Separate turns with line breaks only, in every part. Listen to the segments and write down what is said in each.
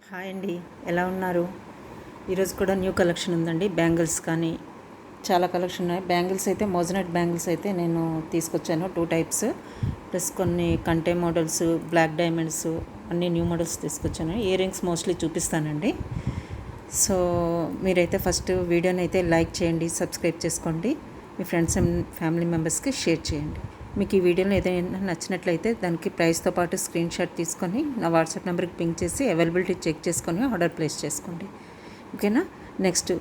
Hi అండి, ఎలా ఉన్నారు? ఈరోజు కూడా న్యూ కలెక్షన్ ఉందండి. బ్యాంగిల్స్ కానీ చాలా కలెక్షన్ ఉన్నాయి. బ్యాంగిల్స్ అయితే మోజనట్ బ్యాంగిల్స్ అయితే నేను తీసుకొచ్చాను 2 టైప్స్, ప్లస్ కొన్ని కంటే మోడల్స్, బ్లాక్ డైమండ్స్ అన్ని న్యూ మోడల్స్ తీసుకొచ్చాను. ఇయర్ రింగ్స్ మోస్ట్లీ చూపిస్తానండి. సో మీరైతే ఫస్ట్ వీడియోని అయితే లైక్ చేయండి, సబ్స్క్రైబ్ చేసుకోండి, మీ ఫ్రెండ్స్ అండ్ ఫ్యామిలీ మెంబర్స్కి షేర్ చేయండి. మీకు ఈ వీడియోలో ఏదైనా నచ్చినట్లయితే దానికి ప్రైస్తో పాటు స్క్రీన్ షాట్ తీసుకొని నా వాట్సాప్ నెంబర్కి పింక్ చేసి అవైలబిలిటీ చెక్ చేసుకొని ఆర్డర్ ప్లేస్ చేసుకోండి. ఓకేనా? నెక్స్ట్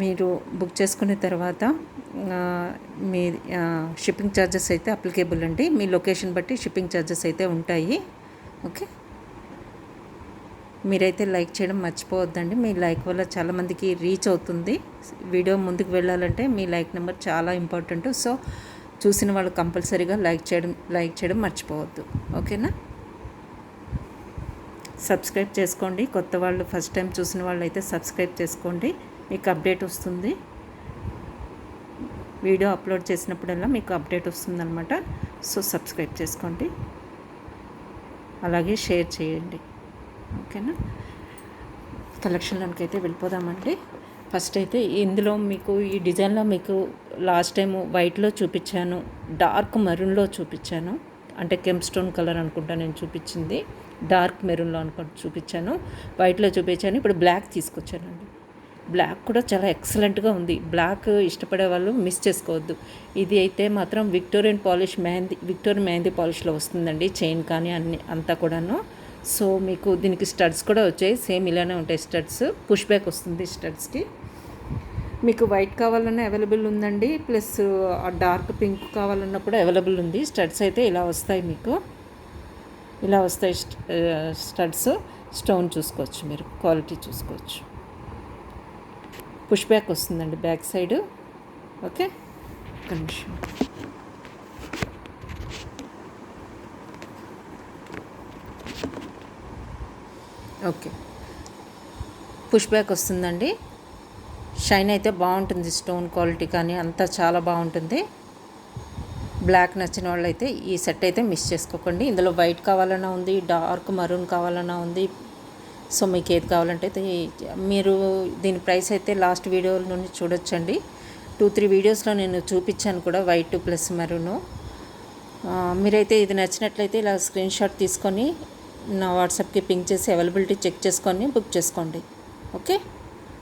మీరు బుక్ చేసుకున్న తర్వాత మీ షిప్పింగ్ ఛార్జెస్ అయితే అప్లికేబుల్ అండి. మీ లొకేషన్ బట్టి షిప్పింగ్ ఛార్జెస్ అయితే ఉంటాయి. ఓకే, మీరైతే లైక్ చేయడం మర్చిపోవద్దండి. మీ లైక్ వల్ల చాలామందికి రీచ్ అవుతుంది. వీడియో ముందుకు వెళ్ళాలంటే మీ లైక్ నెంబర్ చాలా ఇంపార్టెంట్. సో చూసిన వాళ్ళు కంపల్సరీగా లైక్ చేయడం మర్చిపోవద్దు. ఓకేనా? సబ్స్క్రైబ్ చేసుకోండి. కొత్త వాళ్ళు ఫస్ట్ టైం చూసిన వాళ్ళు అయితే సబ్స్క్రైబ్ చేసుకోండి, మీకు అప్డేట్ వస్తుంది. వీడియో అప్లోడ్ చేసినప్పుడల్లా మీకు అప్డేట్ వస్తుందన్నమాట. సో సబ్స్క్రైబ్ చేసుకోండి, అలాగే షేర్ చేయండి. ఓకేనా? కలెక్షన్లోకి అయితే వెళ్ళిపోదామండి. ఫస్ట్ అయితే ఇందులో మీకు ఈ డిజైన్లో మీకు లాస్ట్ టైము వైట్లో చూపించాను, డార్క్ మెరూన్లో చూపించాను, అంటే కెంప్ స్టోన్ కలర్ అనుకుంటా నేను చూపించింది. డార్క్ మెరూన్లో అనుకుంటా చూపించాను, వైట్లో చూపించాను. ఇప్పుడు బ్లాక్ తీసుకొచ్చానండి. బ్లాక్ కూడా చాలా ఎక్సలెంట్గా ఉంది. బ్లాక్ ఇష్టపడే వాళ్ళు మిస్ చేసుకోవద్దు. ఇది అయితే మాత్రం విక్టోరియన్ మెహందీ పాలిష్లో వస్తుందండి. చైన్ కానీ అంతా కూడాను. సో మీకు దీనికి స్టడ్స్ కూడా వచ్చాయి, సేమ్ ఇలానే ఉంటాయి స్టడ్స్. పుష్ బ్యాక్ వస్తుంది స్టడ్స్కి. మీకు వైట్ కావాలన్నా అవైలబుల్ ఉందండి, ప్లస్ డార్క్ పింక్ కావాలన్నా కూడా అవైలబుల్ ఉంది. స్టడ్స్ అయితే ఇలా వస్తాయి, మీకు ఇలా వస్తాయి స్టడ్స్. స్టోన్ చూసుకోవచ్చు, మీరు క్వాలిటీ చూసుకోవచ్చు. పుష్ బ్యాక్ వస్తుందండి బ్యాక్ సైడ్. ఓకే, ఒక నిమిషం. ఓకే, పుష్ బ్యాక్ వస్తుందండి. షైన్ అయితే బాగుంటుంది, స్టోన్ క్వాలిటీ కానీ అంతా చాలా బాగుంటుంది. బ్లాక్ నచ్చిన వాళ్ళు అయితే ఈ సెట్ అయితే మిస్ చేసుకోకండి. ఇందులో వైట్ కావాలన్నా ఉంది, డార్క్ మరూన్ కావాలన్నా ఉంది. సో మీకు ఏది కావాలంటే మీరు దీని ప్రైస్ అయితే లాస్ట్ వీడియో నుండి చూడొచ్చండి. 2-3 వీడియోస్లో నేను చూపించాను కూడా, వైట్ ప్లస్ మరూను. మీరైతే ఇది నచ్చినట్లయితే ఇలా స్క్రీన్ షాట్ తీసుకొని నా వాట్సాప్కి పింక్ చేసి అవైలబిలిటీ చెక్ చేసుకొని బుక్ చేసుకోండి. ఓకే,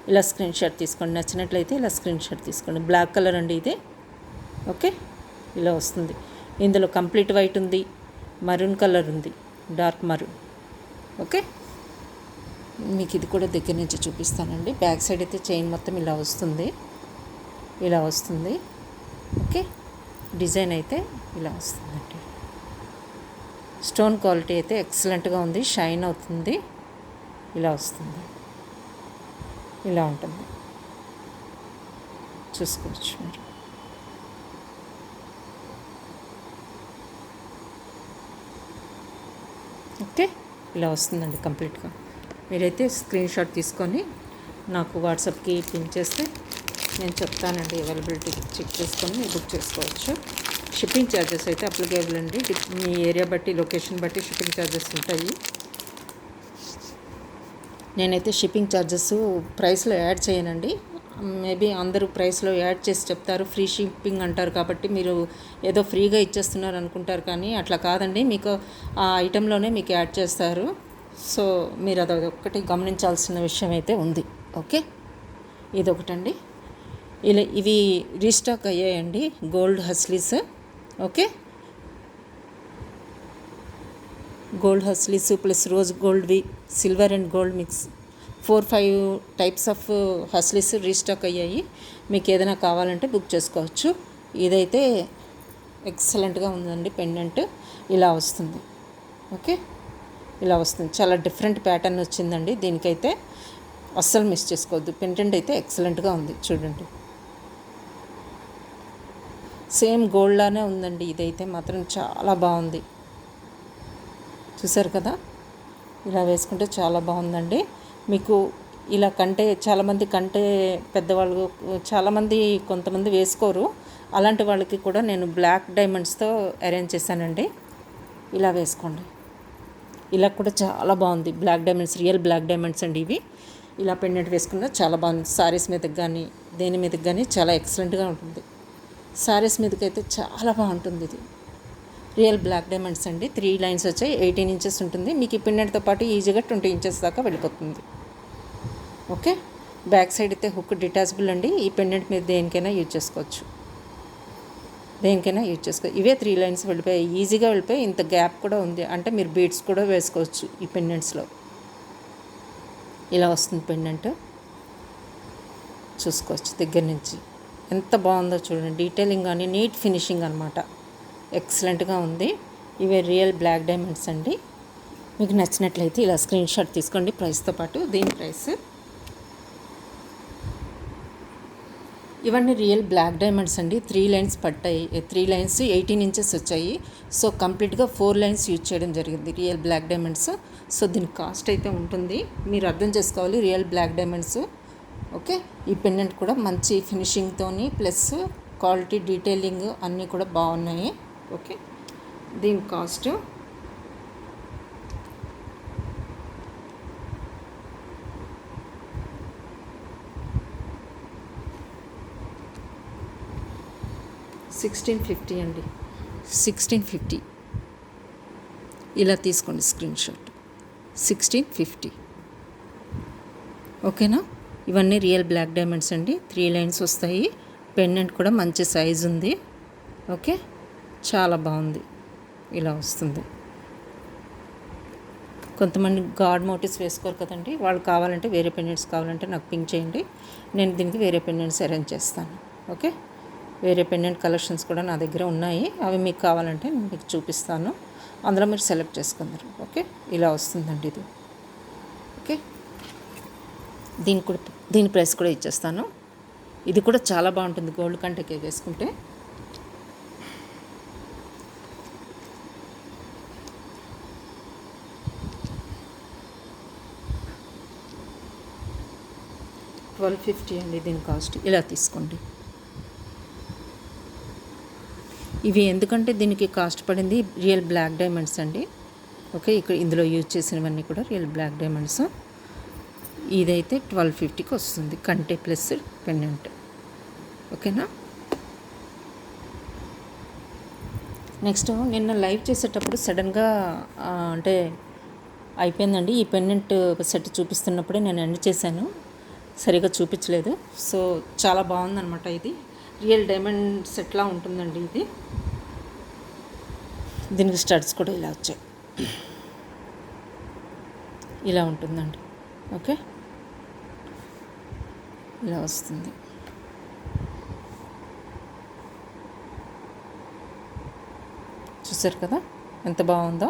ఇలా స్క్రీన్ షాట్ తీసుకోండి. నచ్చినట్లయితే ఇలా స్క్రీన్ షాట్ తీసుకోండి. బ్లాక్ కలర్ అండి ఇది. ఓకే, ఇలా వస్తుంది. ఇందులో కంప్లీట్ వైట్ ఉంది, మరూన్ కలర్ ఉంది, డార్క్ మరూన్. ఓకే, మీకు ఇది కూడా దగ్గర నుంచి చూపిస్తానండి. బ్యాక్ సైడ్ అయితే చైన్ మొత్తం ఇలా వస్తుంది, ఇలా వస్తుంది. ఓకే, డిజైన్ అయితే ఇలా వస్తుందండి. స్టోన్ క్వాలిటీ అయితే ఎక్సలెంట్గా ఉంది, షైన్ అవుతుంది. ఇలా వస్తుంది, ఇలా ఉంటుంది, చూసుకోవచ్చు మీరు. ఓకే, ఇలా వస్తుందండి కంప్లీట్గా. మీరైతే స్క్రీన్ షాట్ తీసుకొని నాకు వాట్సాప్కి పింక్ చేస్తే నేను చెప్తానండి. అవైలబిలిటీ చెక్ చేసుకొని మీరు బుక్ చేసుకోవచ్చు. షిప్పింగ్ ఛార్జెస్ అయితే అప్లికేబుల్ అండి. మీ ఏరియా బట్టి, లొకేషన్ బట్టి షిప్పింగ్ ఛార్జెస్ ఉంటాయి. నేనైతే షిప్పింగ్ ఛార్జెస్ ప్రైస్లో యాడ్ చేయనండి. మేబీ అందరూ ప్రైస్లో యాడ్ చేసి చెప్తారు, ఫ్రీ షిప్పింగ్ అంటారు. కాబట్టి మీరు ఏదో ఫ్రీగా ఇచ్చేస్తున్నారు అనుకుంటారు, కానీ అట్లా కాదండి. మీకు ఆ ఐటెంలోనే మీకు యాడ్ చేస్తారు. సో మీరు అదొకటి గమనించాల్సిన విషయం అయితే ఉంది. ఓకే, ఇదొకటండి. ఇలా ఇవి రీస్టాక్ అయ్యాయండి, gold haslis. Okay, gold haslis plus rose గోల్డ్వి, silver and gold mix 4-5 types of haslis restock అయ్యాయి. మీకు ఏదైనా కావాలంటే బుక్ చేసుకోవచ్చు. ఇదైతే ఎక్సలెంట్గా ఉందండి. పెండెంట్ ఇలా వస్తుంది. ఓకే, ఇలా వస్తుంది. చాలా డిఫరెంట్ ప్యాటర్న్ వచ్చిందండి. దీనికైతే అస్సలు మిస్ చేసుకోవద్దు. పెండెంట్ అయితే ఎక్సలెంట్గా ఉంది, చూడండి. సేమ్ గోల్డ్లానే ఉందండి. ఇదైతే మాత్రం చాలా బాగుంది, చూసారు కదా. ఇలా వేసుకుంటే చాలా బాగుందండి. మీకు ఇలా చాలామంది పెద్దవాళ్ళు చాలామంది కొంతమంది వేసుకోరు. అలాంటి వాళ్ళకి కూడా నేను బ్లాక్ డైమండ్స్తో అరేంజ్ చేశానండి. ఇలా వేసుకోండి. ఇలా కూడా చాలా బాగుంది. Black diamonds, real black diamonds అండి ఇవి. ఇలా పెండెంట్ వేసుకున్నా చాలా బాగుంది. సారీస్ మీదకి కానీ దేని మీదకి కానీ చాలా ఎక్సలెంట్గా ఉంటుంది. సారీస్ మీదకి అయితే చాలా బాగుంటుంది. ఇది రియల్ బ్లాక్ డైమండ్స్ అండి. 3 లైన్స్ వచ్చాయి. 18 ఇంచెస్ ఉంటుంది. మీకు ఈ పెండెంట్తో పాటు ఈజీగా 20 ఇంచెస్ దాకా వెళ్ళిపోతుంది. ఓకే, బ్యాక్ సైడ్ అయితే హుక్ డిటాచబుల్ అండి. ఈ పెండెంట్ మీరు దేనికైనా యూజ్ చేసుకోవచ్చు. ఇవే 3 లైన్స్ వెళ్ళిపోయాయి, ఈజీగా వెళ్ళిపోయి. ఇంత గ్యాప్ కూడా ఉంది అంటే మీరు బీడ్స్ కూడా వేసుకోవచ్చు ఈ పెండెంట్స్లో. ఇలా వస్తుంది పెండెంట్, చూసుకోవచ్చు దగ్గర నుంచి. ఎంత బాగుందో చూడండి. డీటెయిలింగ్ కానీ నీట్ ఫినిషింగ్ అనమాట. ఎక్సలెంట్గా ఉంది. ఇవే రియల్ బ్లాక్ డైమండ్స్ అండి. మీకు నచ్చినట్లయితే ఇలా స్క్రీన్ షాట్ తీసుకోండి ప్రైస్తో పాటు. దీని ప్రైస్ ఇవన్నీ రియల్ బ్లాక్ డైమండ్స్ అండి. 3 లైన్స్ పట్టాయి. 3 లైన్స్ 18 ఇంచెస్ వచ్చాయి. సో కంప్లీట్గా 4 లైన్స్ యూజ్ చేయడం జరిగింది రియల్ బ్లాక్ డైమండ్స్. సో దీని కాస్ట్ అయితే ఉంటుంది, మీరు అర్థం చేసుకోవాలి. Real black diamonds. ఓకే, ఈ పెండెంట్ కూడా మంచి ఫినిషింగ్తోని ప్లస్ క్వాలిటీ డీటెయిలింగ్ అన్నీ కూడా బాగున్నాయి. ఓకే, దీని కాస్ట్ $1650 అండి. 1650. ఇలా తీసుకోండి స్క్రీన్ షాట్. 1650. ఓకేనా. ఇవన్నీ రియల్ బ్లాక్ డైమండ్స్ అండి. 3 లైన్స్ వస్తాయి. పెండెంట్ కూడా మంచి సైజు ఉంది. ఓకే, చాలా బాగుంది. ఇలా వస్తుంది. కొంతమంది గాడ్ మోటివ్స్ వేసుకోరు కదండి, వాళ్ళు కావాలంటే వేరే పెండెంట్స్ కావాలంటే నాకు పింక్ చేయండి. నేను దీనికి వేరే పెండెంట్స్ అరేంజ్ చేస్తాను. ఓకే, వేరే పెండెంట్ కలెక్షన్స్ కూడా నా దగ్గర ఉన్నాయి. అవి మీకు కావాలంటే నేను మీకు చూపిస్తాను. అందులో మీరు సెలెక్ట్ చేసుకుందరు. ఓకే, ఇలా వస్తుందండి ఇది. ఓకే, దీని ప్రైస్ కూడా ఇచ్చేస్తాను. ఇది కూడా చాలా బాగుంటుంది గోల్డ్ కంటెకే వేసుకుంటే. $1250 అండి దీని కాస్ట్. ఇలా తీసుకోండి. ఇవి ఎందుకంటే దీనికి కాస్ట్ పడింది రియల్ బ్లాక్ డైమండ్స్ అండి. ఓకే, ఇక్కడ ఇందులో యూజ్ చేసినవన్నీ కూడా రియల్ బ్లాక్ డైమండ్స్. ఇదైతే 1250కి వస్తుంది, కంటే ప్లస్ పెండెంట్. ఓకేనా. నెక్స్ట్ నిన్న లైవ్ చేసేటప్పుడు సడన్గా అంటే అయిపోయిందండి. ఈ పెండెంట్ సెట్ చూపిస్తున్నప్పుడే నేను ఎండ్ చేశాను, సరిగా చూపించలేదు. సో చాలా బాగుందన్నమాట. ఇది రియల్ డైమండ్ సెట్లా ఉంటుందండి ఇది. దీనికి స్టడ్స్ కూడా ఇలా వచ్చాయి. ఇలా ఉంటుందండి. ఓకే, ఇలా వస్తుంది. చూసారు కదా ఎంత బాగుందో.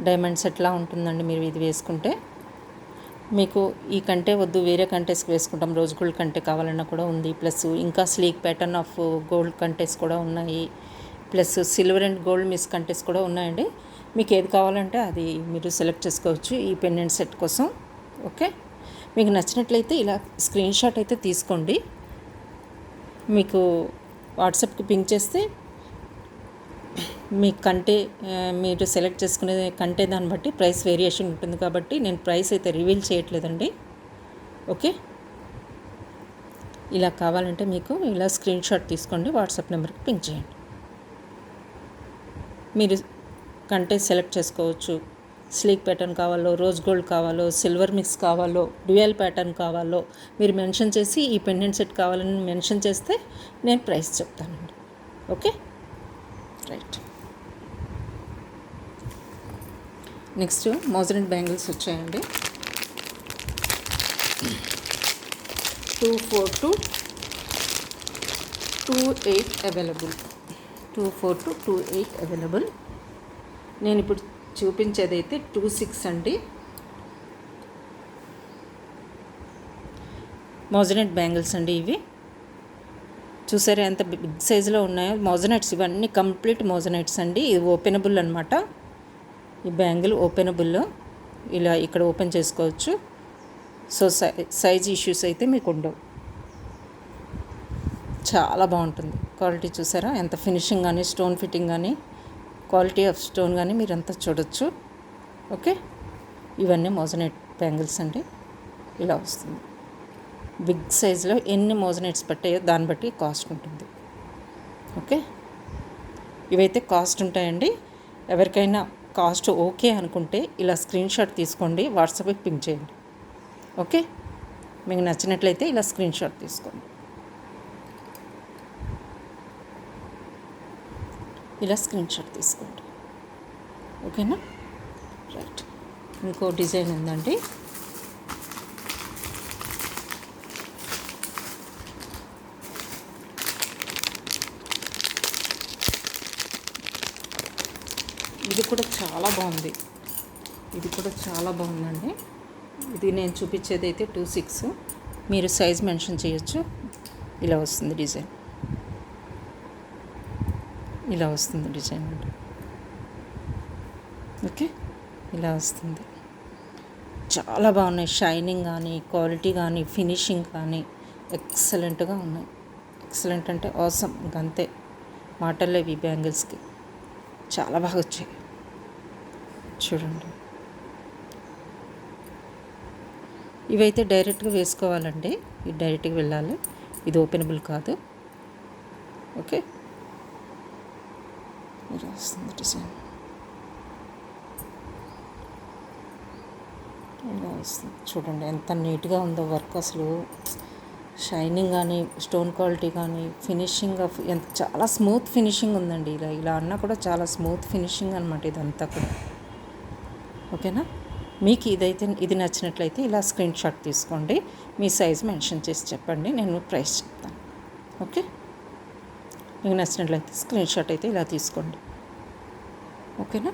డైమండ్ సెట్లా ఉంటుందండి మీరు ఇది వేసుకుంటే. మీకు ఈ కంటే వద్దు, వేరే కంటెస్కి వేసుకుంటాం. రోజ్ గోల్డ్ కంటే కావాలన్నా కూడా ఉంది. ప్లస్ ఇంకా స్లీక్ ప్యాటర్న్ ఆఫ్ గోల్డ్ కంటెస్ కూడా ఉన్నాయి. Plus silver and gold mix కంటెస్ కూడా ఉన్నాయండి. మీకు ఏది కావాలంటే అది మీరు సెలెక్ట్ చేసుకోవచ్చు ఈ పెండెంట్ సెట్ కోసం. ఓకే, మీకు నచ్చినట్లయితే ఇలా స్క్రీన్ షాట్ అయితే తీసుకోండి. మీకు వాట్సాప్కి పింక్ చేస్తే మీ కంటే మీరు సెలెక్ట్ చేసుకునే కంటే దాన్ని బట్టి ప్రైస్ వేరియేషన్ ఉంటుంది. కాబట్టి నేను ప్రైస్ అయితే రివీల్ చేయట్లేదండి. ఓకే, ఇలా కావాలంటే మీకు ఇలా స్క్రీన్ షాట్ తీసుకోండి, వాట్సాప్ నెంబర్కి పింక్ చేయండి. మీరు కంటే సెలెక్ట్ చేసుకోవచ్చు. స్లీక్ ప్యాటర్న్ కావాలో, రోజ్ గోల్డ్ కావాలో, సిల్వర్ మిక్స్ కావాలో, డ్యూయల్ ప్యాటర్న్ కావాలో మీరు మెన్షన్ చేసి ఈ పెండెంట్ సెట్ కావాలని మెన్షన్ చేస్తే నేను ప్రైస్ చెప్తానండి. Okay, right. నెక్స్ట్ మోజనెట్ బ్యాంగిల్స్ వచ్చాయండి. 24 to 28 అవైలబుల్. 24 to 28 available. నేను ఇప్పుడు చూపించేది అయితే 26 అండి. మోజనెట్ బ్యాంగిల్స్ అండి ఇవి. చూసారా ఎంత బిగ్ సైజులో ఉన్నాయో. మోజనైట్స్ ఇవన్నీ కంప్లీట్ మోజనైట్స్ అండి. ఇది ఓపెనబుల్ అనమాట. ఈ బ్యాంగిల్ ఓపెనబుల్, ఇలా ఇక్కడ ఓపెన్ చేసుకోవచ్చు. సో సైజ్ ఇష్యూస్ అయితే మీకు ఉండవు. చాలా బాగుంటుంది. క్వాలిటీ చూసారా ఎంత ఫినిషింగ్ కానీ, స్టోన్ ఫిట్టింగ్ కానీ, క్వాలిటీ ఆఫ్ స్టోన్ కానీ మీరంతా చూడొచ్చు. ఓకే, ఇవన్నీ మోజనైట్ బ్యాంగిల్స్ అండి. ఇలా వస్తుంది. బిగ్ సైజులో ఎన్ని మోజనైట్స్ పట్టాయో దాన్ని బట్టి కాస్ట్ ఉంటుంది. ఓకే, ఇవైతే కాస్ట్ ఉంటాయండి. ఎవరికైనా కాస్ట్ ఓకే అనుకుంటే ఇలా స్క్రీన్ షాట్ తీసుకోండి, వాట్సాప్కి పింక్ చేయండి. ఓకే, మీకు నచ్చినట్లయితే ఇలా స్క్రీన్ షాట్ తీసుకోండి. ఇలా స్క్రీన్ షాట్ తీసుకోండి. ఓకేనా, రైట్. ఇంకో డిజైన్ ఉందండి. ఇది కూడా చాలా బాగుంది. ఇది కూడా చాలా బాగుందండి. ఇది నేను చూపించేది అయితే 26. మీరు సైజ్ మెన్షన్ చేయొచ్చు. ఇలా వస్తుంది డిజైన్. ఇలా వస్తుంది డిజైన్ అండి. ఓకే, ఇలా వస్తుంది. చాలా బాగున్నాయి. షైనింగ్ కానీ, క్వాలిటీ కానీ, ఫినిషింగ్ కానీ ఎక్సలెంట్గా ఉన్నాయి. ఎక్సలెంట్ అంటే ఆసమ్, ఇంకంతే, మాటల్లో ఈ బ్యాంగిల్స్కి చాలా బాగా వచ్చాయి. చూడండి, ఇవైతే డైరెక్ట్గా వేసుకోవాలండి. ఇది డైరెక్ట్గా వెళ్ళాలి. ఇది ఓపెనబుల్ కాదు. ఓకే, ఇలా వస్తుంది డిజైన్. ఇలా వస్తుంది. చూడండి ఎంత నీట్గా ఉందో వర్క్. అసలు షైనింగ్ కానీ, స్టోన్ క్వాలిటీ కానీ, ఫినిషింగ్ ఎంత చాలా స్మూత్ ఫినిషింగ్ ఉందండి. ఇలా అన్నా కూడా చాలా స్మూత్ ఫినిషింగ్ అనమాట ఇదంతా కూడా. ఓకేనా, మీకు ఇది నచ్చినట్లయితే ఇలా స్క్రీన్ షాట్ తీసుకోండి. మీ సైజ్ మెన్షన్ చేసి చెప్పండి, నేను ప్రైస్ చెప్తాను. ఓకే, మీకు నచ్చినట్లయితే స్క్రీన్ షాట్ అయితే ఇలా తీసుకోండి. ఓకేనా,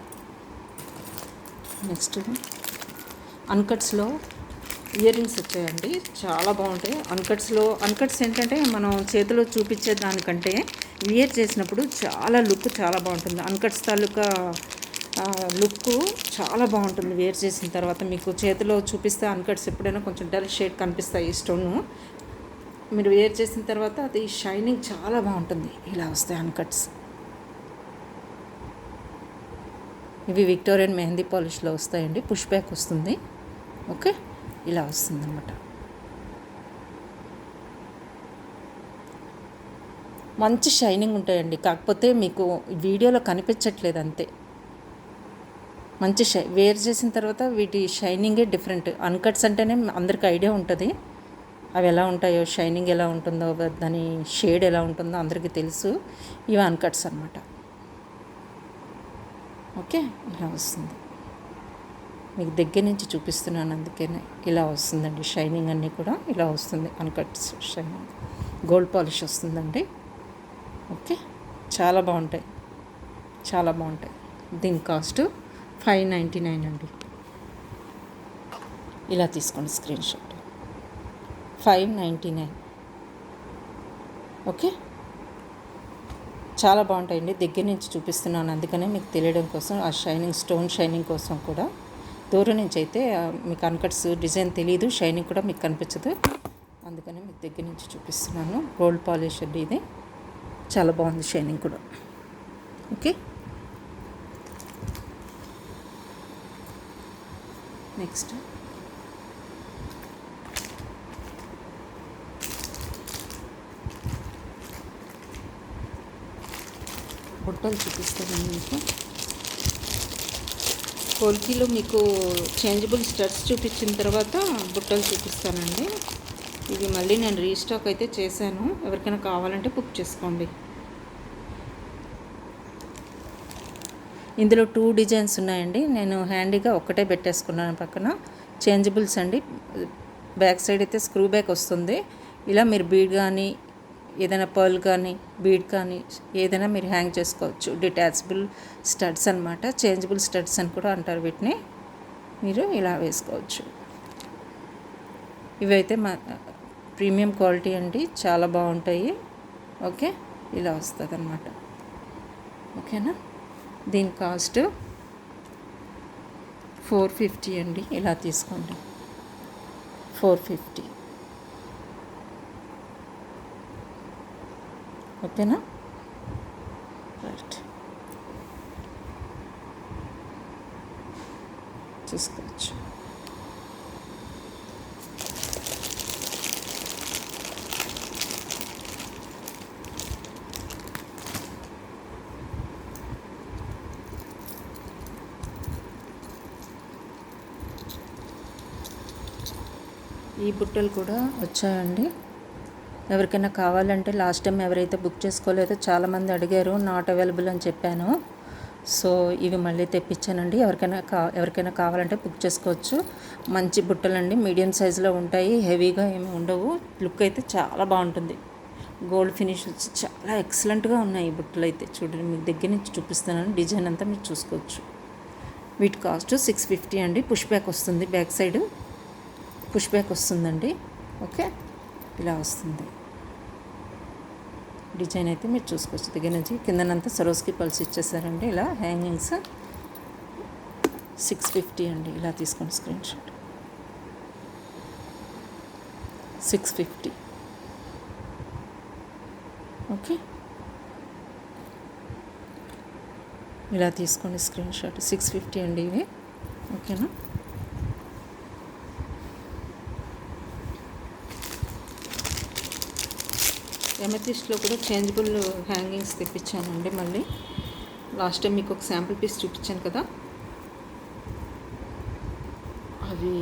నెక్స్ట్ అన్కట్స్లో ఇయర్ రింగ్స్ వచ్చాయండి. చాలా బాగుంటాయి. అన్కట్స్ ఏంటంటే మనం చేతిలో చూపించే దానికంటే వియర్ చేసినప్పుడు లుక్ చాలా బాగుంటుంది. అన్కట్స్ తాలూకా లుక్ చాలా బాగుంటుంది. వేర్ చేసిన తర్వాత మీకు చేతిలో చూపిస్తే అన్కట్స్ ఎప్పుడైనా కొంచెం డల్ షేడ్ కనిపిస్తాయి స్టోన్. మీరు వేర్ చేసిన తర్వాత అది షైనింగ్ చాలా బాగుంటుంది. ఇలా వస్తాయి అన్కట్స్. ఇవి విక్టోరియన్ మెహందీ పాలిష్లో వస్తాయండి. పుష్ బ్యాక్ వస్తుంది. ఓకే, ఇలా వస్తుంది అన్నమాట. మంచి షైనింగ్ ఉంటాయండి. కాకపోతే మీకు వీడియోలో కనిపించట్లేదు అంతే. మంచి వేర్ చేసిన తర్వాత వీటి షైనింగే డిఫరెంట్. అన్కట్స్ అంటేనే అందరికి ఐడియా ఉంటుంది, అవి ఎలా ఉంటాయో, షైనింగ్ ఎలా ఉంటుందో, దాని షేడ్ ఎలా ఉంటుందో అందరికీ తెలుసు. ఇవి అన్కట్స్ అన్నమాట. ఓకే, ఇలా వస్తుంది. మీకు దగ్గర నుంచి చూపిస్తున్నాను, అందుకనే ఇలా వస్తుందండి. షైనింగ్ అన్నీ కూడా ఇలా వస్తుంది. అన్కట్స్ షైనింగ్, గోల్డ్ పాలిష్ వస్తుందండి. ఓకే, చాలా బాగుంటాయి, చాలా బాగుంటాయి. దీని కాస్ట్ 599 అండి. ఇలా తీసుకోండి స్క్రీన్ షాట్. 599. ఓకే, చాలా బాగుంటాయండి. దగ్గర నుంచి చూపిస్తున్నాను, అందుకనే మీకు తెలియడం కోసం, ఆ షైనింగ్, స్టోన్ షైనింగ్ కోసం కూడా. దూరం నుంచి అయితే మీకు అన్కట్స్ డిజైన్ తెలియదు, షైనింగ్ కూడా మీకు కనిపించదు, అందుకనే మీకు దగ్గర నుంచి చూపిస్తున్నాను. గోల్డ్ పాలిష్ అండి ఇది. చాలా బాగుంది షైనింగ్ కూడా. ఓకే, నెక్స్ట్ బుట్టలు చూపిస్తాను మీకు. కోల్కీలో మీకు చేంజబుల్ స్టడ్స్ చూపించిన తర్వాత బుట్టలు చూపిస్తానండి. ఇవి మళ్ళీ నేను రీస్టాక్ అయితే చేశాను. ఎవరికైనా కావాలంటే బుక్ చేసుకోండి. ఇందులో 2 డిజైన్స్ ఉన్నాయండి. నేను హ్యాండీగా ఒక్కటే పెట్టేసుకున్నాను పక్కన. చేంజబుల్స్ అండి. బ్యాక్ సైడ్ అయితే స్క్రూ బ్యాక్ వస్తుంది. ఇలా మీరు బీడ్ కానీ, ఏదైనా పర్ల్ కానీ, బీడ్ కానీ ఏదైనా మీరు హ్యాంగ్ చేసుకోవచ్చు. డిటాచబుల్ స్టడ్స్ అనమాట. చేంజబుల్ స్టడ్స్ అని కూడా అంటారు వీటిని. మీరు ఇలా వేసుకోవచ్చు. ఇవైతే ప్రీమియం క్వాలిటీ అండి, చాలా బాగుంటాయి. ఓకే, ఇలా వస్తుంది అన్నమాట. ఓకేనా, దీని కాస్ట్ 450 అండి. ఇలా తీసుకోండి, 450. ఓకేనా, రైట్. చూసుకోవచ్చు. ఈ బుట్టలు కూడా వచ్చాయండి. ఎవరికైనా కావాలంటే లాస్ట్ టైం ఎవరైతే బుక్ చేసుకోలేదో చాలామంది అడిగారు, నాట్ అవైలబుల్ అని చెప్పాను. సో ఇవి మళ్ళీ తెప్పించానండి. ఎవరికైనా కావాలంటే బుక్ చేసుకోవచ్చు. మంచి బుట్టలండి, మీడియం సైజులో ఉంటాయి, హెవీగా ఏమి ఉండవు. లుక్ అయితే చాలా బాగుంటుంది. గోల్డ్ ఫినిష్ వచ్చి చాలా ఎక్సలెంట్గా ఉన్నాయి ఈ బుట్టలు అయితే. చూడండి, మీకు దగ్గర నుంచి చూపిస్తున్నాను, డిజైన్ అంతా మీరు చూసుకోవచ్చు. వీటి కాస్ట్ 650 అండి. పుష్ బ్యాక్ వస్తుంది, బ్యాక్ సైడ్ పుష్ బ్యాక్ వస్తుందండి. ఓకే, ఇలా వస్తుంది డిజైన్ అయితే మీరు చూసుకోవచ్చు. దగ్గర నుంచి కిందనంతా సరోస్కి పల్స్ ఇచ్చేసారండి. ఇలా హ్యాంగింగ్స్ 650 అండి. ఇలా తీసుకోండి స్క్రీన్ షాట్. 650. ఓకే, ఇలా తీసుకోండి స్క్రీన్ షాట్. 650 అండి ఇవి. ఓకేనా, ఎమథిస్ట్లో కూడా చేంజబుల్ హ్యాంగింగ్స్ తెప్పించానండి. మళ్ళీ లాస్ట్ టైం మీకు ఒక శాంపుల్ పీస్ చూపించాను కదా, అవి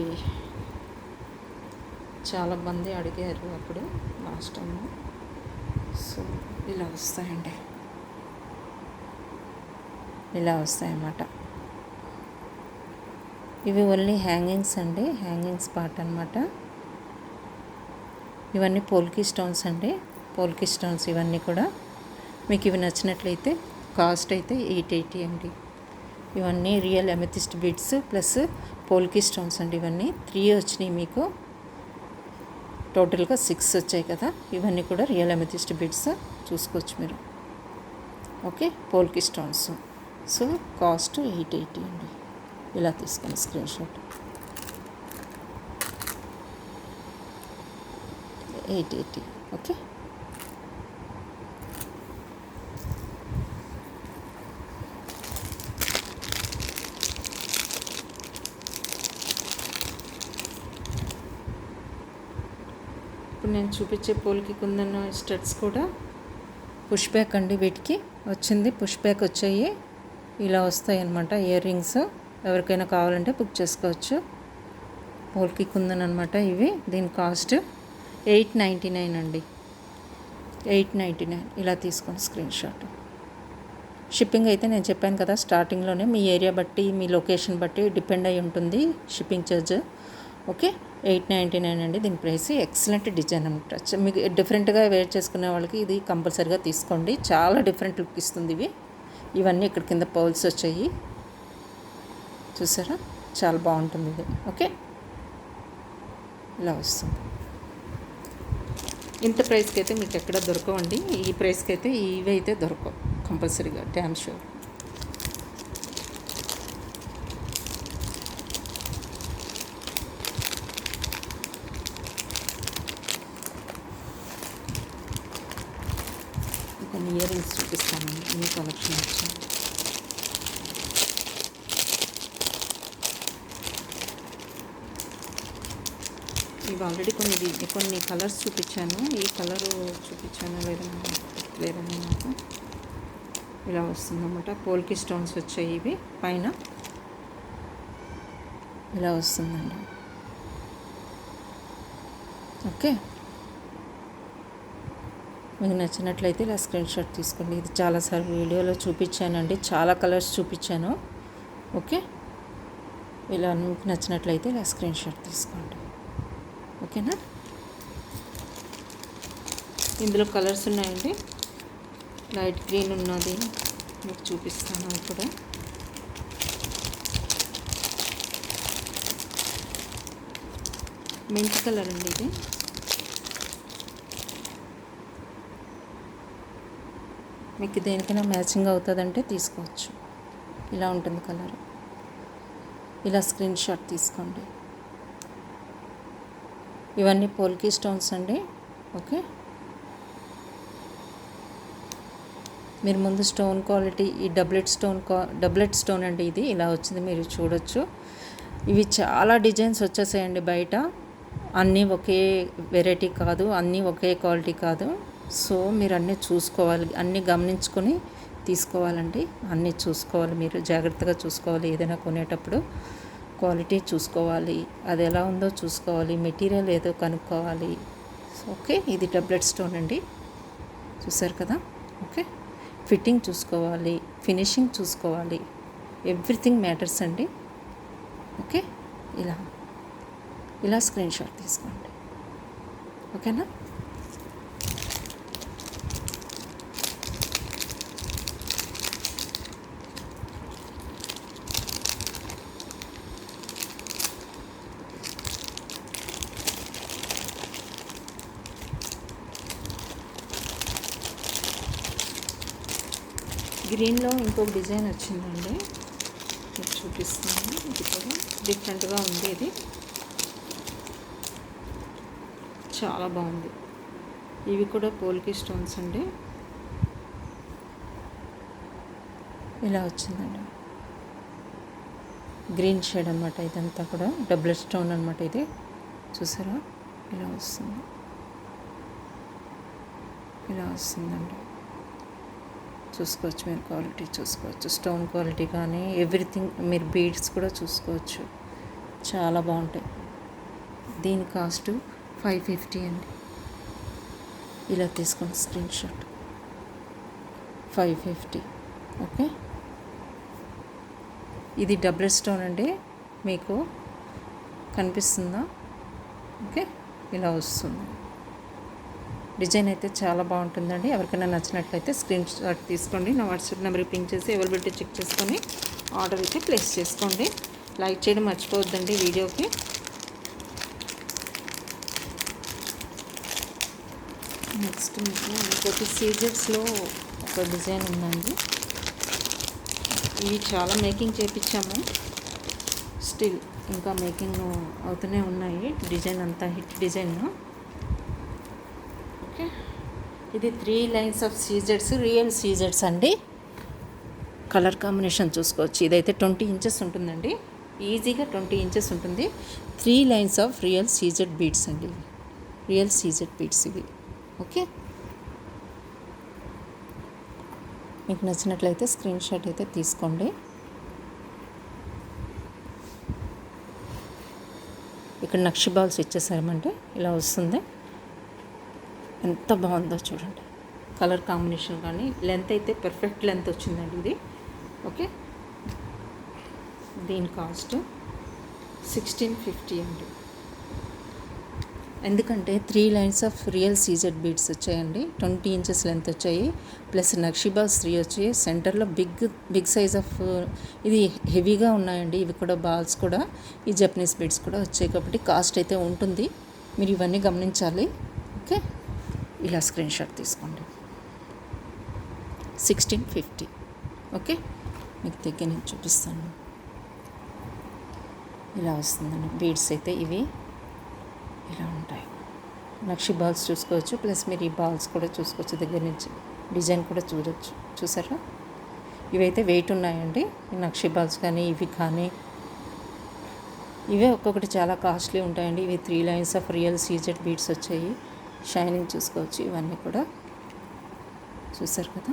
చాలా మంది అడిగారు అప్పుడు లాస్ట్ టైం. సో ఇలా వస్తాయండి, ఇలా వస్తాయన్నమాట. ఇవి ఓన్లీ హ్యాంగింగ్స్ అండి, హ్యాంగింగ్స్ పార్ట్ అనమాట. ఇవన్నీ పోల్కి స్టోన్స్ అండి, పోల్కి స్టోన్స్ ఇవన్నీ కూడా. మీకు ఇవి నచ్చినట్లయితే కాస్ట్ అయితే 880 అండి. ఇవన్నీ real amethyst beads plus polki stones అండి. ఇవన్నీ 3 వచ్చినాయి మీకు, టోటల్గా 6 వచ్చాయి కదా. ఇవన్నీ కూడా రియల్ అమెథిస్ట్ బీడ్స్ చూసుకోవచ్చు మీరు. Okay, polki stones. So cost 880 అండి. ఇలా తీసుకుని స్క్రీన్ షాట్. 880. ఓకే, ఇప్పుడు నేను చూపించే పోల్కి కుందన్ స్టడ్స్ కూడా పుష్ బ్యాక్ అండి. వీటికి వచ్చింది పుష్ బ్యాక్ వచ్చాయి, ఇలా వస్తాయి అన్నమాట. ఇయర్ రింగ్స్ ఎవరికైనా కావాలంటే బుక్ చేసుకోవచ్చు. పోల్కి కుందన్ అనమాట ఇవి. దీని కాస్ట్ 899 అండి. 899. ఇలా తీసుకొని స్క్రీన్ షాట్. షిప్పింగ్ అయితే నేను చెప్పాను కదా స్టార్టింగ్లోనే, మీ ఏరియా బట్టి మీ లొకేషన్ బట్టి డిపెండ్ అయి ఉంటుంది షిప్పింగ్ ఛార్జ్. ఓకే, 899 అండి దీని ప్రైస్. ఎక్సలెంట్ డిజైన్ అనమాట. మీకు డిఫరెంట్గా వేర్ చేసుకునే వాళ్ళకి ఇది కంపల్సరీగా తీసుకోండి. చాలా డిఫరెంట్ లుక్ ఇస్తుంది ఇవి. ఇవన్నీ ఇక్కడ కింద పౌల్స్ వచ్చాయి చూసారా, చాలా బాగుంటుంది ఇది. ఓకే, ఇలా వస్తుంది. ఇంత ప్రైస్కి అయితే మీకు ఎక్కడ దొరకవండి. ఈ ప్రైస్కి అయితే ఇవి అయితే దొరకవు కంపల్సరీగా, డ్యామ్ షూర్. కొన్ని ఇయర్ రింగ్స్ చూపిస్తాను, ఈ కలెక్షన్ వచ్చింది. ఇవి ఆల్రెడీ కొన్ని కలర్స్ చూపించాను. ఈ కలరు చూపించాను లేదని నాకు. ఇలా వస్తుందన్నమాట. పోల్కి స్టోన్స్ వచ్చాయి ఇవి పైన, ఇలా వస్తుందండి. ఓకే, మీకు నచ్చినట్లయితే ఇలా స్క్రీన్ షాట్ తీసుకోండి. ఇది చాలాసార్లు వీడియోలో చూపించానండి, చాలా కలర్స్ చూపించాను. ఓకే, ఇలా మీకు నచ్చినట్లయితే ఇలా స్క్రీన్ షాట్ తీసుకోండి. ఓకేనా, ఇందులో కలర్స్ ఉన్నాయండి. లైట్ గ్రీన్ ఉన్నది మీకు చూపిస్తాను ఇప్పుడు. మింట్ కలర్ అండి ఇది. మీకు దేనికైనా మ్యాచింగ్ అవుతుందంటే తీసుకోవచ్చు. ఇలా ఉంటుంది కలర్. ఇలా స్క్రీన్ షాట్ తీసుకోండి. ఇవన్నీ పోల్కి స్టోన్స్ అండి. ఓకే, మీరు ముందు స్టోన్ క్వాలిటీ, ఈ డబ్లెట్ స్టోన్ అండి ఇది ఇలా వచ్చింది, మీరు చూడొచ్చు. ఇవి చాలా డిజైన్స్ వచ్చేసాయండి బయట. అన్నీ ఒకే వెరైటీ కాదు, అన్నీ ఒకే క్వాలిటీ కాదు. సో మీరు అన్నీ చూసుకోవాలి, అన్నీ గమనించుకొని తీసుకోవాలండి. అన్నీ చూసుకోవాలి, మీరు జాగ్రత్తగా చూసుకోవాలి. ఏదైనా కొనేటప్పుడు క్వాలిటీ చూసుకోవాలి, అది ఎలా ఉందో చూసుకోవాలి, మెటీరియల్ ఏదో కనుక్కోవాలి. ఓకే, ఇది డబ్లెట్ స్టోన్ అండి, చూసారు కదా. ఓకే, ఫిట్టింగ్ చూసుకోవాలి, ఫినిషింగ్ చూసుకోవాలి, ఎవ్రీథింగ్ మ్యాటర్స్ అండి. ఓకే, ఇలా స్క్రీన్ షాట్ తీసుకోండి. ఓకేనా. గ్రీన్లో ఇంకొక డిజైన్ వచ్చిందండి, మీకు చూపిస్తున్నాను. ఇది కూడా డిఫరెంట్గా ఉంది, ఇది చాలా బాగుంది. ఇవి కూడా పోల్కి స్టోన్స్ అండి. ఇలా వచ్చిందండి, గ్రీన్ షేడ్ అనమాట. ఇదంతా కూడా డబుల్ స్టోన్ అనమాట. ఇది చూసారా, ఇలా వస్తుంది, ఇలా వస్తుందండి. చూసుకోవచ్చు, మీరు క్వాలిటీ చూసుకోవచ్చు, స్టోన్ క్వాలిటీ కానీ ఎవ్రీథింగ్. మీరు బీడ్స్ కూడా చూసుకోవచ్చు, చాలా బాగుంటాయి. దీని కాస్ట్ 550 అండి. ఇలా తీసుకోండి స్క్రీన్ షాట్, 550. ఓకే, ఇది డబుల్ స్టోన్ అండి, మీకు కనిపిస్తుందా. ఓకే, ఇలా వస్తుంది. డిజైన్ అయితే చాలా బాగుంటుందండి. ఎవరికైనా నచ్చినట్లయితే స్క్రీన్ షాట్ తీసుకోండి, నా వాట్సాప్ నెంబర్కి పింక్ చేసి అవైలబిలిటీ చెక్ చేసుకొని ఆర్డర్ అయితే ప్లేస్ చేసుకోండి. లైక్ చేయడం మర్చిపోవద్దండి వీడియోకి. నెక్స్ట్ మీకు ఇంకొక సీజర్స్లో ఒక డిజైన్ ఉందండి. ఇవి చాలా మేకింగ్ చేయించాము, స్టిల్ ఇంకా మేకింగ్ అవుతూనే ఉన్నాయి. డిజైన్ అంతా హిట్ డిజైన్. ఓకే, ఇది 3 lines of scissors, real scissors అండి. కలర్ కాంబినేషన్ చూసుకోవచ్చు. ఇదైతే 20 ఇంచెస్ ఉంటుందండి, ఈజీగా 20 ఇంచెస్ ఉంటుంది. 3 lines of real CZ beads అండి, రియల్ సీజెడ్ బీడ్స్ ఇవి. ఓకే, మీకు నచ్చినట్లయితే స్క్రీన్ షాట్ అయితే తీసుకోండి. ఇక్కడ నక్షి బాల్స్ ఇచ్చేసామంటే ఇలా వస్తుంది. ఎంత బాగుందో చూడండి, కలర్ కాంబినేషన్ కానీ లెంత్ అయితే పర్ఫెక్ట్ లెంత్ వచ్చిందండి ఇది. ఓకే, దీని కాస్ట్ 1650 అండి. ఎందుకంటే 3 lines of real CZ beads వచ్చాయండి, 20 ఇంచెస్ లెంత్ వచ్చాయి, ప్లస్ నక్షి బాల్స్ 3 వచ్చాయి. సెంటర్లో బిగ్ సైజ్ ఆఫ్ ఇది హెవీగా ఉన్నాయండి. ఇవి కూడా బాల్స్ కూడా ఈ జపనీస్ బీడ్స్ కూడా వచ్చాయి, కాబట్టి కాస్ట్ అయితే ఉంటుంది. మీరు ఇవన్నీ గమనించాలి. ఓకే, ఇలా స్క్రీన్ షాట్ తీసుకోండి, 1650. ఓకే, మీకు దగ్గర నేను చూపిస్తాను. ఇలా వస్తుందండి బీడ్స్ అయితే, ఇవి ఇలా ఉంటాయి. నక్షి బాల్స్ చూసుకోవచ్చు, ప్లస్ మీరు ఈ బాల్స్ కూడా చూసుకోవచ్చు దగ్గర నుంచి. డిజైన్ కూడా చూడవచ్చు, చూసారా. ఇవైతే వెయిట్ ఉన్నాయండి, ఈ నక్షి బాల్స్ కానీ ఇవి కానీ. ఇవే ఒక్కొక్కటి చాలా కాస్ట్లీ ఉంటాయండి. ఇవి 3 lines of real CZ beads వచ్చాయి. షైనింగ్ చూసుకోవచ్చు, ఇవన్నీ కూడా చూసారు కదా.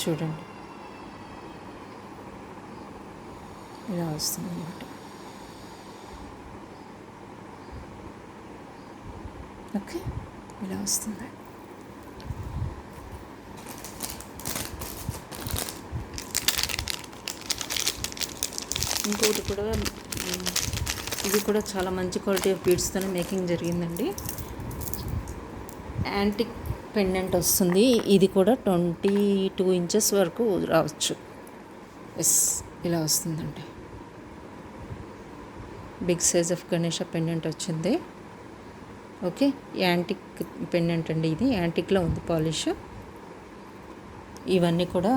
చూడండి, ఇలా వస్తుంది అన్నమాట. ఓకే, ఇలా వస్తుంది. ఇంకొకటి కూడా, ఇది కూడా చాలా మంచి క్వాలిటీ ఆఫ్ బీడ్స్తోనే మేకింగ్ జరిగిందండి. యాంటిక్ పెండెంట్ వస్తుంది, ఇది కూడా 22 ఇంచెస్ వరకు రావచ్చు. ఎస్, ఇలా వస్తుందండి. Big size of Ganesha pendant వచ్చింది. ఓకే, యాంటిక్ పెండెంట్ అండి, ఇది యాంటిక్లో ఉంది పాలిష్. ఇవన్నీ కూడా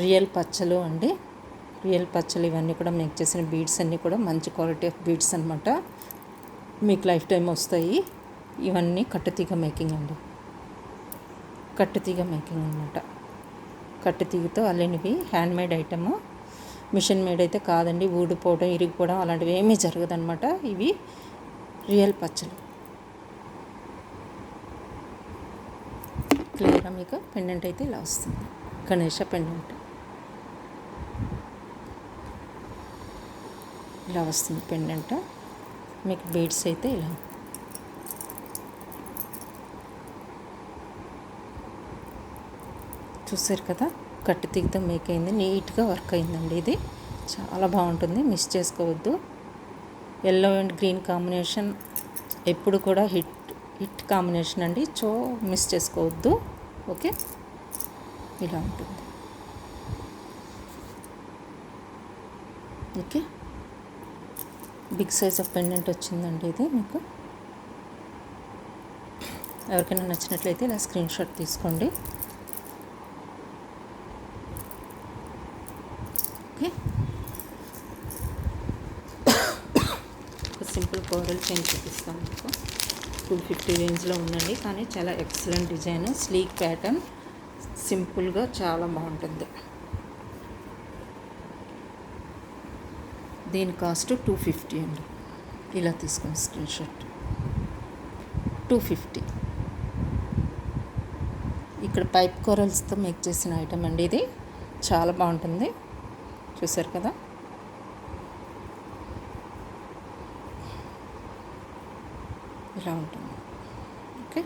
రియల్ పచ్చలు అండి, రియల్ పచ్చలు. ఇవన్నీ కూడా మేక్ చేసిన బీడ్స్ అన్నీ కూడా మంచి క్వాలిటీ ఆఫ్ బీడ్స్ అనమాట, మీకు లైఫ్ టైం వస్తాయి. ఇవన్నీ కట్టుతీగ మేకింగ్ అండి. కట్టుతీగ మేకింగ్ అనమాట. కట్టుతీగతో అల్లినవి హ్యాండ్మేడ్ ఐటము. మిషన్ మేడ్ అయితే కాదండి. ఊడిపోవడం ఇరిగిపోవడం అలాంటివి ఏమీ జరగదన్నమాట. ఇవి రియల్ పచ్చలు. క్లియర్గా మీకు పెండెంట్ అయితే ఇలా వస్తుంది. గణేష పెండెంట్ ఇలా వస్తుంది. పెండెంట్ మీకు బీడ్స్ అయితే ఇలా చూసారు కదా. కట్టు తీగతో మేక్ అయింది. నీట్గా వర్క్ అయిందండి. ఇది చాలా బాగుంటుంది. మిస్ చేసుకోవద్దు. ఎల్లో అండ్ గ్రీన్ కాంబినేషన్ ఎప్పుడు కూడా హిట్ కాంబినేషన్ అండి. సో మిస్ చేసుకోవద్దు. ఓకే, ఇలా ఉంటుంది. Okay, big size of pendant వచ్చిందండి. ఇది మీకు ఎవరికైనా నచ్చినట్లయితే ఇలా స్క్రీన్ షాట్ తీసుకోండి. ఓకే, ఒక సింపుల్ కోరల్ చైన్ చూపిస్తాను మీకు. 250 రేంజ్లో ఉందండి, కానీ చాలా ఎక్సలెంట్ డిజైన్, స్లీక్ ప్యాటర్న్, సింపుల్గా చాలా బాగుంటుంది. దీని కాస్ట్ 250 అండి. ఇలా తీసుకుని స్క్రీన్ షాట్ 250. ఇక్కడ పైప్ కోరల్స్తో మేక్ చేసిన ఐటమ్ అండి. ఇది చాలా బాగుంటుంది. చూసారు కదా. ఇలా ఉంటుంది. ఓకే,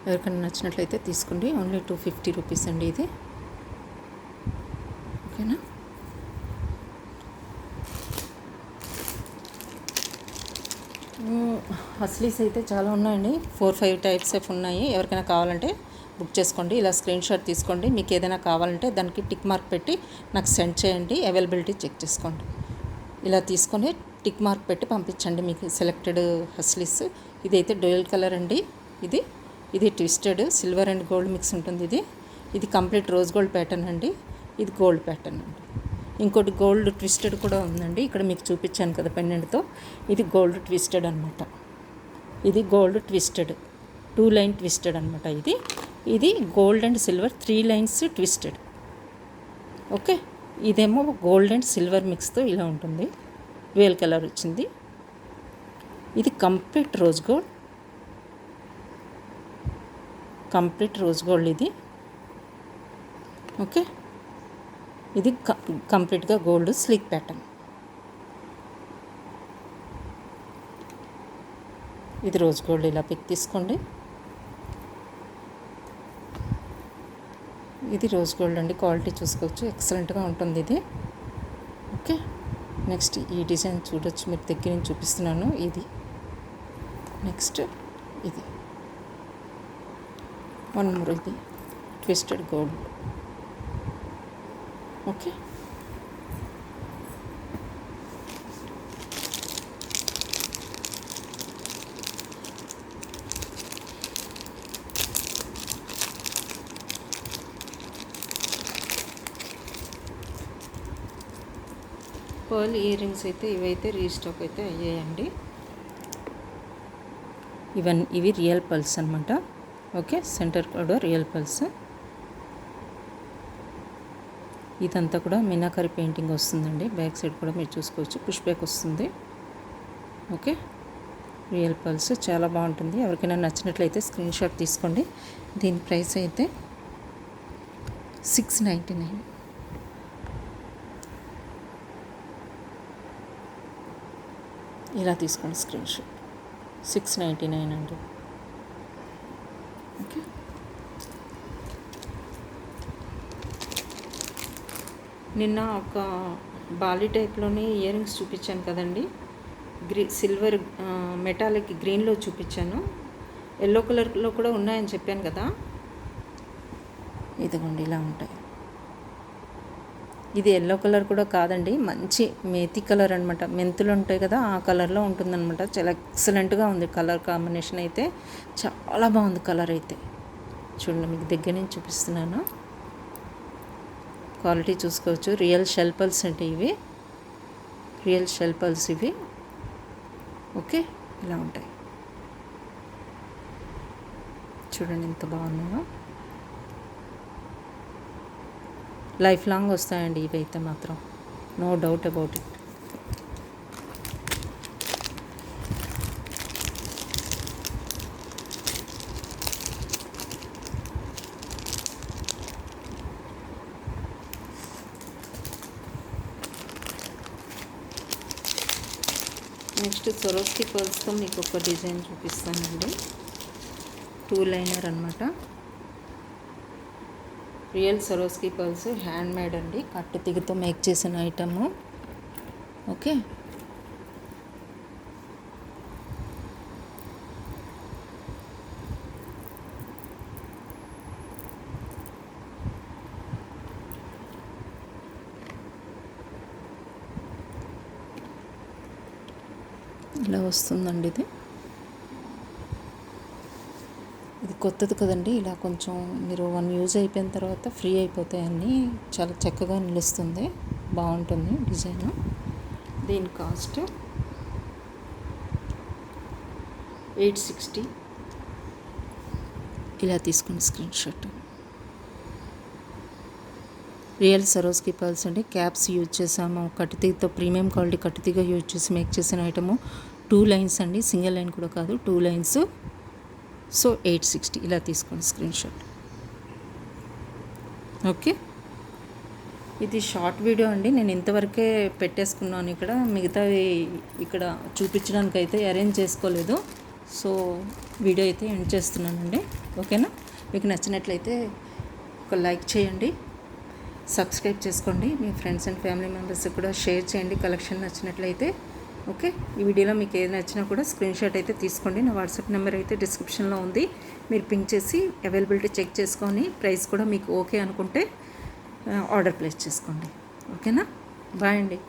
ఎవరికైనా నచ్చినట్లయితే తీసుకోండి. ఓన్లీ 250 రూపీస్ అండి ఇది. ఓకేనా. అస్లీస్ అయితే చాలా ఉన్నాయండి. 4-5 టైప్స్ ఆఫ్ ఉన్నాయి. ఎవరికైనా కావాలంటే బుక్ చేసుకోండి. ఇలా స్క్రీన్ షాట్ తీసుకోండి. మీకు ఏదైనా కావాలంటే దానికి టిక్ మార్క్ పెట్టి నాకు సెండ్ చేయండి. అవైలబిలిటీ చెక్ చేసుకోండి. ఇలా తీసుకొని టిక్ మార్క్ పెట్టి పంపించండి మీకు సెలెక్టెడ్ హస్లీస్. ఇదైతే డ్యూయల్ కలర్ అండి. ఇది twisted silver and gold mix ఉంటుంది. ఇది కంప్లీట్ రోజ్ గోల్డ్ ప్యాటర్న్ అండి. ఇది గోల్డ్ ప్యాటర్న్ అండి. ఇంకోటి గోల్డ్ ట్విస్టెడ్ కూడా ఉందండి. ఇక్కడ మీకు చూపించాను కదా పెండెంట్తో. ఇది గోల్డ్ ట్విస్టెడ్ అనమాట. ఇది గోల్డ్ ట్విస్టెడ్ 2 లైన్ ట్విస్టెడ్ అనమాట. ఇది gold and silver 3 lines twisted. Okay, ఇదేమో గోల్డ్ అండ్ సిల్వర్ మిక్స్తో ఇలా ఉంటుంది. డ్యూయల్ కలర్ వచ్చింది. ఇది కంప్లీట్ రోజ్ గోల్డ్ ఇది. ఓకే, ఇది కంప్లీట్గా గోల్డ్ స్లీక్ ప్యాటర్న్. ఇది రోజ్ గోల్డ్. ఇలా పిక్ తీసుకోండి. ఇది రోజ్ గోల్డ్ అండి. క్వాలిటీ చూసుకోవచ్చు, ఎక్సలెంట్గా ఉంటుంది ఇది. ఓకే, నెక్స్ట్ ఈ డిజైన్ చూడొచ్చు, మీరు దగ్గర నుంచి చూపిస్తున్నాను. ఇది నెక్స్ట్ ఇది 1 more. ఇది twisted gold. Okay, pearl ear rings అయితే ఇవైతే రీస్టాక్ అయితే అయ్యాయండి. ఇవి రియల్ పల్స్ అనమాట. ఓకే, సెంటర్ కూడా రియల్ పల్స్. ఇదంతా కూడా మీనాకరి పెయింటింగ్ వస్తుందండి. బ్యాక్ సైడ్ కూడా మీరు చూసుకోవచ్చు, పుష్ బ్యాక్ వస్తుంది. ఓకే, రియల్ పల్స్ చాలా బాగుంటుంది. ఎవరికైనా నచ్చినట్లయితే స్క్రీన్ షాట్ తీసుకోండి. దీని ప్రైస్ అయితే 699. ఇలా తీసుకోండి స్క్రీన్ షాట్. 699 అండి. ఓకే, నిన్న ఒక బాలీ టైప్లోని ఇయర్ రింగ్స్ చూపించాను కదండి. సిల్వర్ మెటాలిక్ గ్రీన్లో చూపించాను. ఎల్లో కలర్లో కూడా ఉన్నాయని చెప్పాను కదా. ఇదిగోండి ఇలా ఉంటాయి. ఇది ఎల్లో కలర్ కూడా కాదండి, మంచి మేతి కలర్ అనమాట. మెంతులు ఉంటాయి కదా, ఆ కలర్లో ఉంటుందన్నమాట. చాలా ఎక్సలెంట్గా ఉంది. కలర్ కాంబినేషన్ అయితే చాలా బాగుంది. కలర్ అయితే చూడండి, మీకు దగ్గర నుంచి చూపిస్తున్నాను. క్వాలిటీ చూసుకోవచ్చు. రియల్ షెల్ పల్స్ అంటే ఇవి రియల్ షెల్ పల్స్ ఇవి. ఓకే, ఇలా ఉంటాయి చూడండి ఎంత బాగున్నాయో. లైఫ్ లాంగ్ వస్తాయండి ఇవైతే మాత్రం, no doubt about it. Next Swarovski పర్ల్స్తో మీకు ఒక డిజైన్ చూపిస్తానండి. 2 లైనర్ అనమాట. Real Swarovski pearls, hand made అండి, కట్టు తీగతో మేక్ చేసిన ఐటము. ఓకే, ఇలా వస్తుందండి. ఇది కొత్తది కదండి, ఇలా కొంచెం మీరు 1 యూజ్ అయిపోయిన తర్వాత ఫ్రీ అయిపోతాయన్నీ. చాలా చక్కగా నిలుస్తుంది, బాగుంటుంది డిజైన్. దీని కాస్ట్ 860. ఇలా తీసుకుని స్క్రీన్ షాట్. రియల్ సరోస్కి పర్ల్స్ అండి, క్యాప్స్ యూజ్ చేసాము, కట్టితీగతో ప్రీమియం క్వాలిటీ కట్టితీగ యూజ్ చేసి మేక్ చేసిన ఐటము. 2 లైన్స్ అండి, సింగిల్ లైన్ కూడా కాదు, 2 లైన్స్. సో 860. ఇలా తీసుకోండి స్క్రీన్ షాట్. ఓకే, ఇది షార్ట్ వీడియో అండి, నేను ఇంతవరకే పెట్టేసుకున్నాను. ఇక్కడ మిగతావి ఇక్కడ చూపించడానికి అయితే అరేంజ్ చేసుకోలేదు. సో వీడియో అయితే ఎండ్ చేస్తున్నానండి. ఓకేనా, మీకు నచ్చినట్లయితే ఒక లైక్ చేయండి, సబ్స్క్రైబ్ చేసుకోండి, మీ ఫ్రెండ్స్ అండ్ ఫ్యామిలీ మెంబర్స్కి కూడా షేర్ చేయండి కలెక్షన్ నచ్చినట్లయితే. ఓకే, ఈ వీడియోలో మీకు ఏది నచ్చినా కూడా స్క్రీన్ షాట్ అయితే తీసుకోండి. నా వాట్సాప్ నెంబర్ అయితే డిస్క్రిప్షన్లో ఉంది, మీరు పింక్ చేసి అవైలబిలిటీ చెక్ చేసుకొని ప్రైస్ కూడా మీకు ఓకే అనుకుంటే ఆర్డర్ ప్లేస్ చేసుకోండి. ఓకేనా, బాయ్ అండి.